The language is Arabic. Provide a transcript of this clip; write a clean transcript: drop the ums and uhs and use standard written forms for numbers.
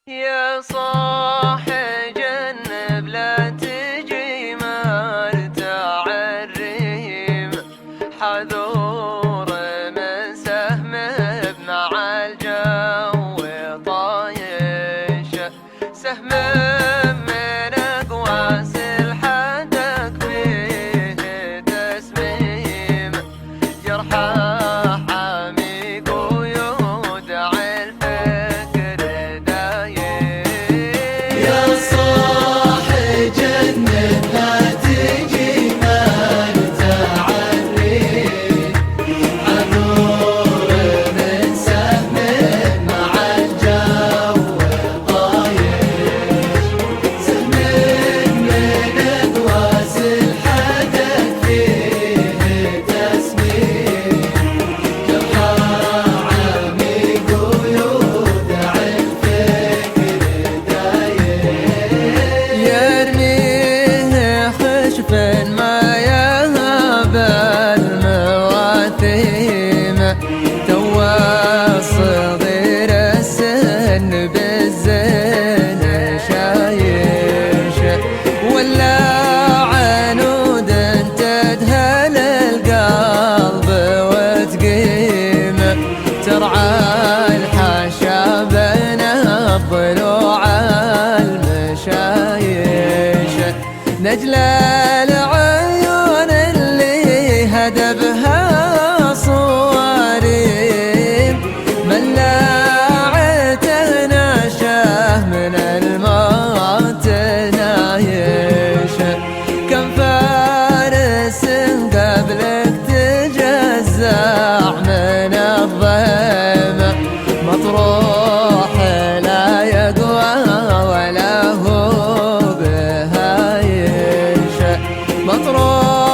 يا صاح جنب لا تجي مرتاع الريم، حذور من سهم مع الجو طايش، سهم من اقواس الحدق فيه تسميم، جرحه ما يهاب المواثيم، توا صغير السن بالزين شايش، ولا عنود تدهل القلب وتقيم، ترعى الحاشا بين الضلوع المشايش، نجل العيون اللي هدبها صواريم، ملاعته ناشه من الموت نايش، كم فارس قبلك تجزع من الضيم، مطروح لا يقوى ولا هو مطروح